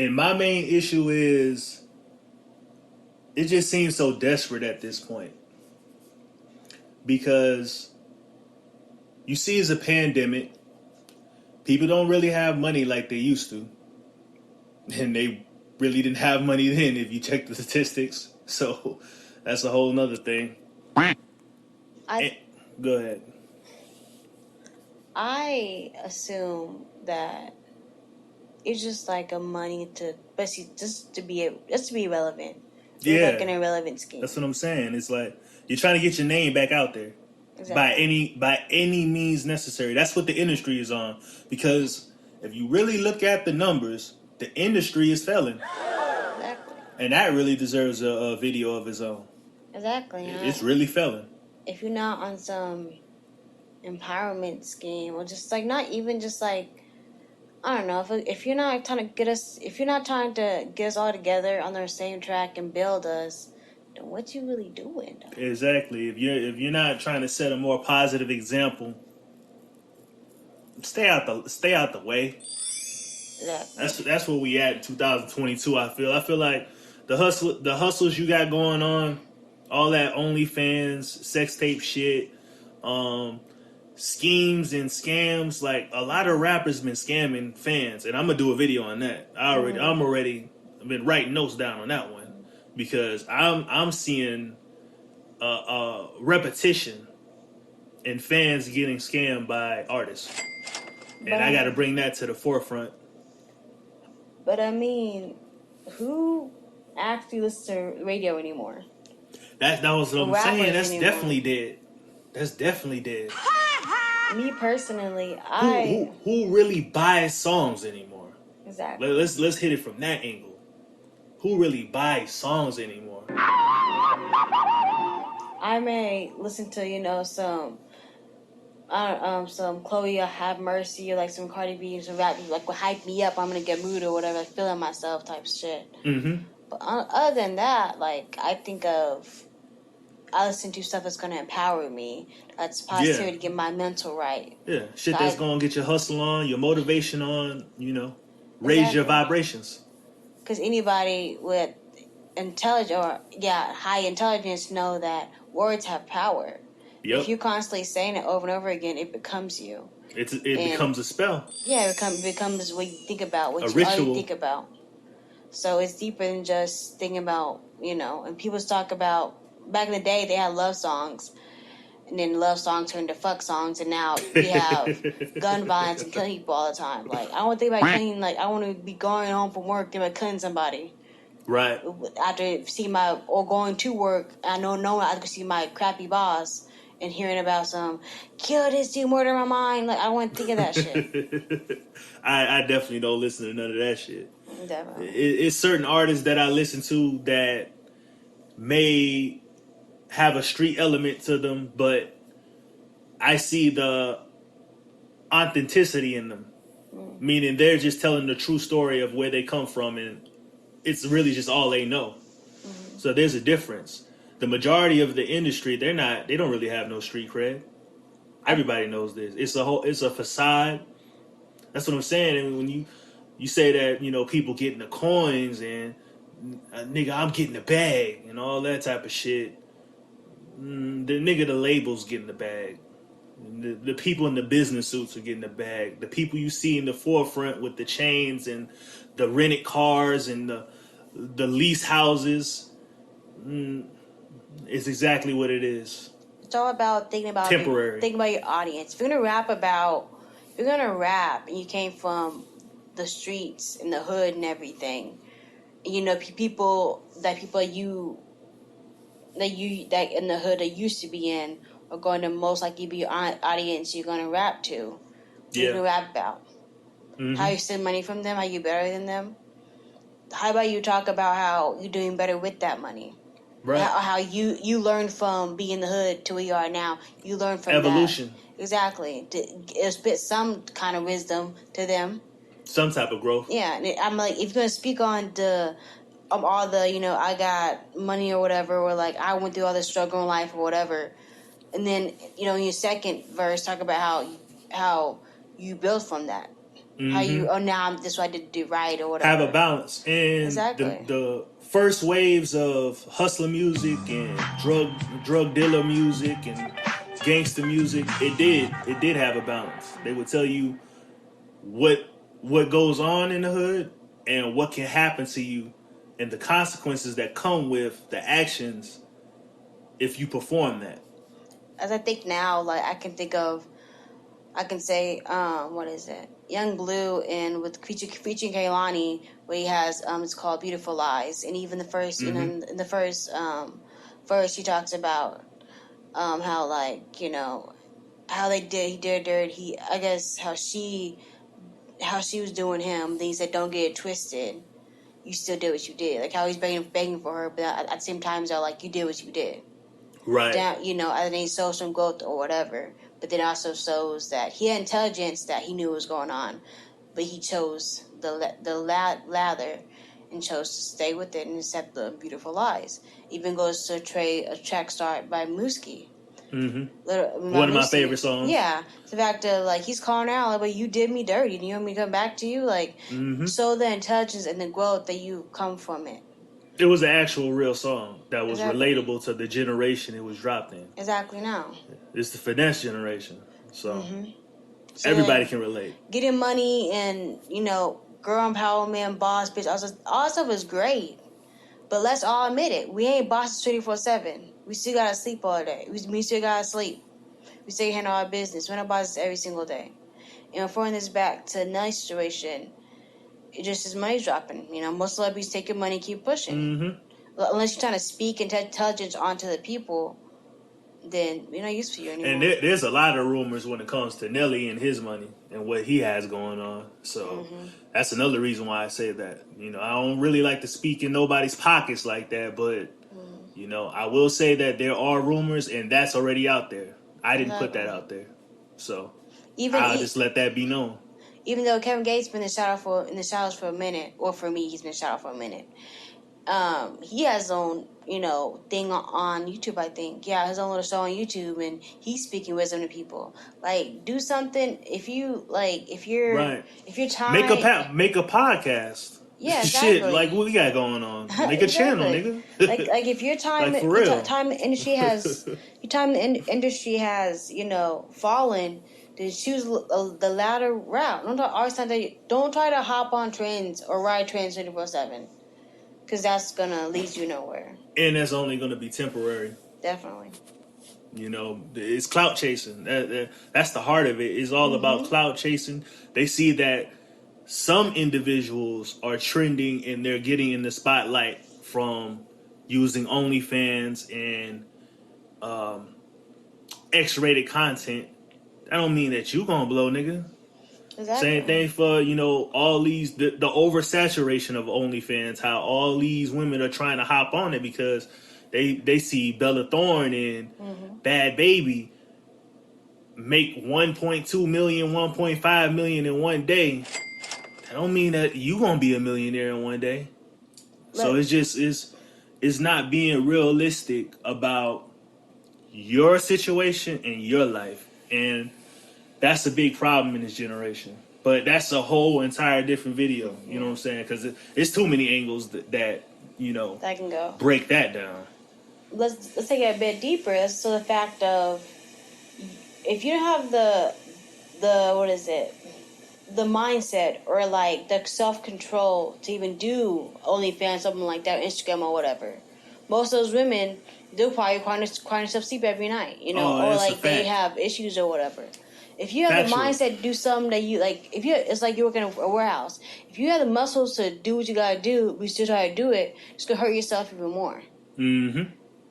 And my main issue is it just seems so desperate at this point. Because you see it's a pandemic. People don't really have money like they used to. And they really didn't have money then if you check the statistics. So that's a whole nother thing. Go ahead. I assume that it's just like a money to basically just to be relevant. Yeah, like an irrelevant scheme. That's what I'm saying. It's like you're trying to get your name back out there. Exactly. By any means necessary. That's what the industry is on. Because if you really look at the numbers, the industry is failing. Exactly. And that really deserves a video of its own. Exactly. It's really failing. If you're not on some empowerment scheme, or just like not even just like, I don't know, if you're not trying to get us all together on the same track and build us, then what you really doing? Exactly. If you're not trying to set a more positive example, stay out the way. Exactly. That's where we at in 2022. I feel like the hustles you got going on, all that OnlyFans, sex tape shit, schemes and scams. Like a lot of rappers been scamming fans, and I'm gonna do a video on that. I've been writing notes down on that one because I'm seeing a repetition in fans getting scammed by artists, and I got to bring that to the forefront. But I mean, who actually listens to radio anymore? That was what I'm saying. That's anymore. Definitely dead. That's definitely dead. Me personally, who really buys songs anymore? Exactly. Let's hit it from that angle. Who really buys songs anymore? I may listen to some Chloe Have Mercy or like some Cardi B, some rap like will hype me up. I'm gonna get mood or whatever, like feeling myself type shit. Mm-hmm. But other than that, like I listen to stuff that's gonna empower me. That's positivity to get my mental right. Yeah, shit that's gonna get your hustle on, your motivation on. Raise your vibrations. Because anybody with high intelligence know that words have power. Yep. If you're constantly saying it over and over again, it becomes you. It becomes a spell. Yeah, it becomes what you think about, what you think about. So it's deeper than just thinking about, and people talk about, back in the day, they had love songs. And then love songs turned to fuck songs, and now we have gun violence and killing people all the time. Like, I don't think about killing, like, I want to be going home from work and killing somebody. Right. After going to work, I could see my crappy boss and hearing about some kill this dude, murder my mind. Like, I don't want to think of that shit. I definitely don't listen to none of that shit. Definitely. It's certain artists that I listen to that may have a street element to them, but I see the authenticity in them. Meaning they're just telling the true story of where they come from, and it's really just all they know. Mm-hmm. So there's a difference. The majority of the industry, they don't really have no street cred. Everybody knows this. It's a facade. That's what I'm saying. And when you say that, people getting the coins and nigga, I'm getting the bag and all that type of shit. The labels getting the bag. The people in the business suits are getting the bag. The people you see in the forefront with the chains and the rented cars and the lease houses, it's exactly what it is. It's all about thinking about temporary. Thinking about your audience. If you're gonna rap and you came from the streets and the hood and everything, people that in the hood that used to be in are going to most likely be your audience you're going to rap to. What you're going to rap about. Mm-hmm. How you steal money from them, how you better than them. How about you talk about how you're doing better with that money? Right. How you learned from being in the hood to where you are now. You learned from evolution. That. Exactly. It'll spit some kind of wisdom to them. Some type of growth. Yeah. And I'm like, if you're going to speak on all the, I got money or whatever, or like I went through all this struggle in life or whatever. And then, in your second verse, talk about how you built from that. How you, oh, now this is what I did do right or whatever. Have a balance. And exactly. the first waves of hustler music and drug dealer music and gangster music, it did have a balance. They would tell you what goes on in the hood and what can happen to you and the consequences that come with the actions if you perform that. As I think now, like I can say, what is it? Young Blue and with featuring Kaylani, where he has, it's called Beautiful Lies. And even the first, you know, in the first verse, he talks about how, like, you know, how he did dirt. I guess how she was doing him. Then he said, don't get it twisted. You still did what you did. Like how he's begging for her, but at the same time, they're like, you did what you did. Right. Down, you know, and he shows some growth or whatever. But then also shows that he had intelligence that he knew what was going on, but he chose the lather and chose to stay with it and accept the beautiful lies. Even goes to a track start by Mooski. One of my favorite songs. Yeah, the fact that like he's calling out, like, but you did me dirty, and you want me to come back to you, like, show the intelligence and the growth that you come from it. It was an actual real song that was relatable to the generation it was dropped in. Exactly now. It's the finesse generation, so everybody can relate. Getting money and, you know, girl empowerment, boss, bitch, all that stuff is great. But let's all admit it. We ain't bosses 24/7. We still gotta sleep all day. We still gotta sleep. We still handle our business. We're not bosses every single day. And referring this back to Nelly's situation, it just his money's dropping. You know, most celebrities take your money, keep pushing. Unless you're trying to speak intelligence onto the people, then we're not used for you anymore. And there's a lot of rumors when it comes to Nelly and his money and what he has going on. So that's another reason why I say that. You know, I don't really like to speak in nobody's pockets like that, but you know, I will say that there are rumors, and that's already out there. I didn't put that out there, so I'll just let that be known. Even though Kevin Gates been in the shadows for a minute, or for me, he's been in the shadow for a minute. He has his own, you know, thing on YouTube. I think, yeah, his own little show on YouTube, and he's speaking wisdom to people. Like, do something if you're time make a podcast. Yeah, exactly. Shit, like what we got going on? Make a channel, nigga. like if your time, like for real. Time the industry has, you know, fallen, then choose the latter route. Don't try to hop on trends or ride trends 24/7, because that's gonna lead you nowhere. And that's only gonna be temporary. Definitely. You know, it's clout chasing. That's the heart of it. It's all about clout chasing. They see that some individuals are trending and they're getting in the spotlight from using OnlyFans and X-rated content. That don't mean that you gonna blow, nigga. Exactly. Same thing for, you know, all these, the oversaturation of OnlyFans, how all these women are trying to hop on it because they see Bella Thorne and Bad Baby make 1.2 million, 1.5 million in one day. That don't mean that you gonna be a millionaire in one day. So it's just it's not being realistic about your situation and your life, and that's a big problem in this generation. But that's a whole entire different video. You know what I'm saying? Because it's too many angles that you know that can go break that down. Let's take it a bit deeper. As to the fact of, if you don't have the what is it, the mindset or like the self-control to even do OnlyFans, something like that, Instagram or whatever, most of those women, they'll probably crying themselves sleep every night, you know, or like they have issues or whatever. If you have the mindset to do something that you like, it's like you work in a warehouse. If you have the muscles to do what you gotta do, but you still try to do it, it's gonna hurt yourself even more.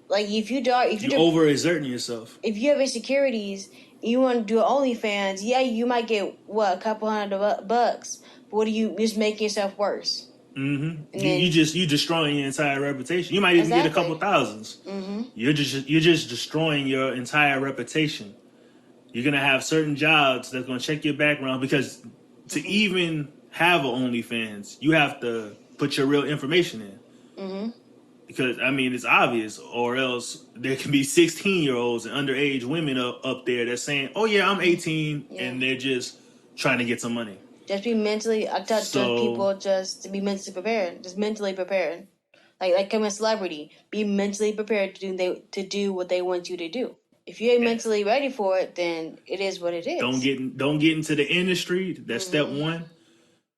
Like if you're overexerting yourself. If you have insecurities and you want to do OnlyFans, yeah, you might get a couple $100, but what are you just making yourself worse? You destroying your entire reputation. You might even get a couple thousands. You're just destroying your entire reputation. You're gonna have certain jobs that's gonna check your background, because to even have an OnlyFans, you have to put your real information in. Because, I mean, it's obvious, or else there can be 16-year-olds and underage women up there that's saying, oh, yeah, I'm 18, and they're just trying to get some money. Just be mentally. I tell people just to be mentally prepared. Just mentally prepared. Like become a celebrity. Be mentally prepared to do what they want you to do. If you ain't mentally ready for it, then it is what it is. Don't get into the industry. That's step one.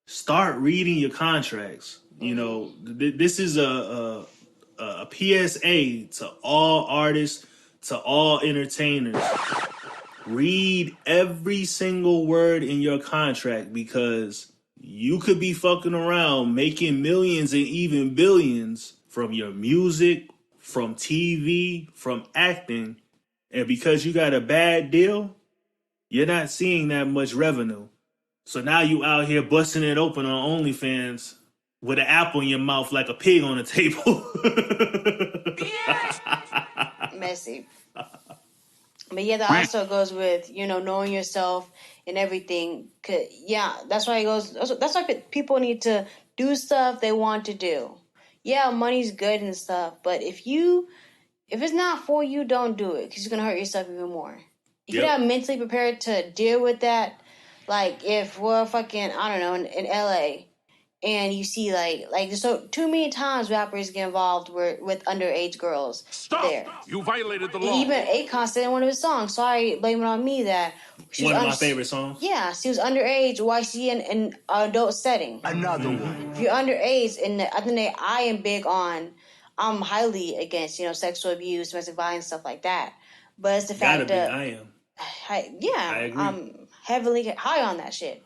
Start reading your contracts. You know, this is a PSA to all artists, to all entertainers. Read every single word in your contract, because you could be fucking around making millions and even billions from your music, from TV, from acting. And because you got a bad deal, you're not seeing that much revenue. So now you out here busting it open on OnlyFans with an apple in your mouth like a pig on a table. Messy. But yeah, that also goes with, you know, knowing yourself and everything. Yeah, that's why it goes. That's why people need to do stuff they want to do. Yeah, money's good and stuff, but if it's not for you, don't do it, because you're gonna hurt yourself even more. If you're not mentally prepared to deal with that, like if we're fucking, I don't know, in LA, and you see like so too many times rappers get involved with underage girls. Stop! There. You violated the law. Even Akon said in one of his songs, sorry, blame it on me, that one of my favorite songs. Yeah, she was underage. Why she in an adult setting? Another one. If you're underage, and I think I am big on, I'm highly against, you know, sexual abuse, domestic violence, stuff like that. But it's the fact that I am. I agree. I'm heavily high on that shit.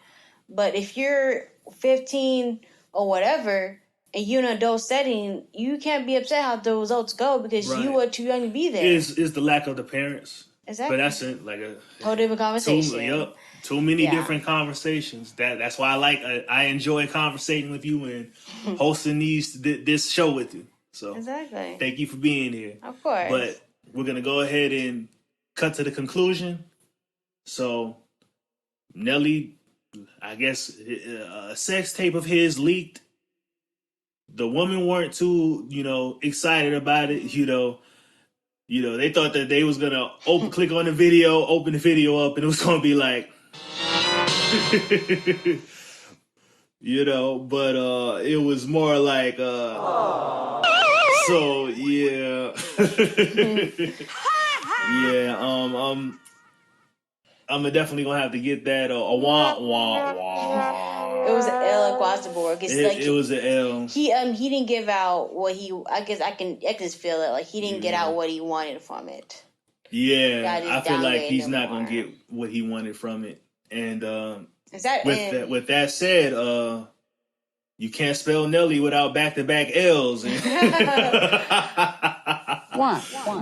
But if you're 15 or whatever, and you're in an adult setting, you can't be upset how the results go, because you were too young to be there. Is the lack of the parents. Exactly. But that's like a whole different conversation. Too many different conversations. That's why I enjoy conversating with you and hosting this show with you. So exactly. Thank you for being here. Of course. But we're gonna go ahead and cut to the conclusion. So Nelly, I guess a sex tape of his leaked. The women weren't too, excited about it. They thought that they was gonna click on the video, open the video up, and it was gonna be like, but it was more like, so yeah, yeah. I'm definitely gonna have to get that a wah wah wah. It was an L across the board. It was an L. He didn't give out what he. I guess I can just feel it. Like he didn't get out what he wanted from it. Yeah, I feel like he's not gonna get what he wanted from it. And with that said, you can't spell Nelly without back-to-back L's. One.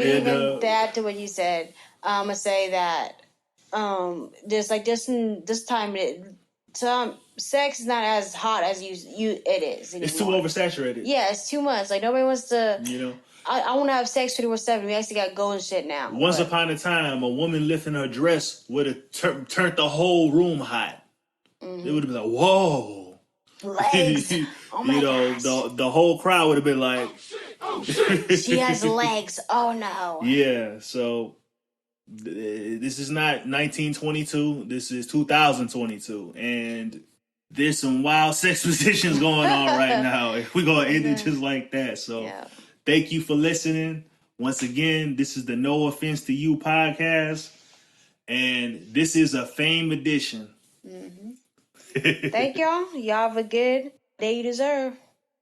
Even that to what you said, I'm gonna say that. There's like this time sex is not as hot as it is anymore. It's too oversaturated. Yeah, it's too much. Like nobody wants to. I want to have sex 24/7. We actually got going shit now. Once upon a time, a woman lifting her dress would have turned the whole room hot. Mm-hmm. It would have been like, whoa. Legs. Oh my gosh. The whole crowd would have been like, she has legs. Oh no. Yeah. So. This is not 1922. This is 2022, and there's some wild sex positions going on right now. We're gonna end it just like that. So, Thank you for listening. Once again, this is the No Offense to You podcast, and this is a Fame edition. Mm-hmm. Thank y'all. Y'all have a good day you deserve.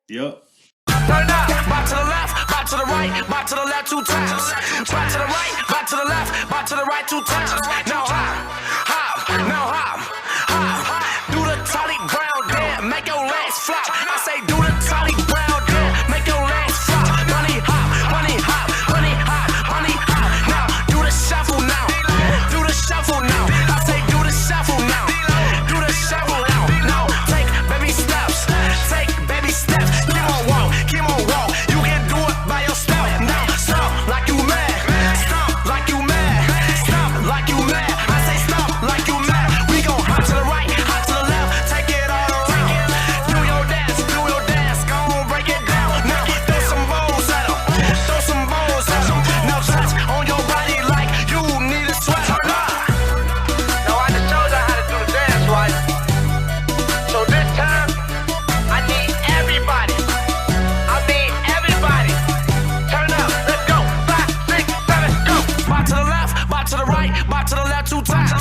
Yep. Turn up, back to the left, back to the right, back to the left 2 times. Back to the right, back to the left, back to the right 2 times. Now hop, now hop, hop. Do the Tolly Brown dance, make your legs flop. I say do the Tolly Brown dance, make your legs flop. Bunny hop, bunny hop, bunny hop, bunny hop. Now do the shuffle now, do the shuffle now. I say do the shuffle now, do the shuffle now. Now take baby steps, take baby steps. Keep on walk, you can do it by yourself. Now stop like you mad, stop like you mad, stop like you mad. I say stop like you mad. We gon' hop to the right, hop to the left, take it all around. Do your dance, go to the right, bop to the left 2 times.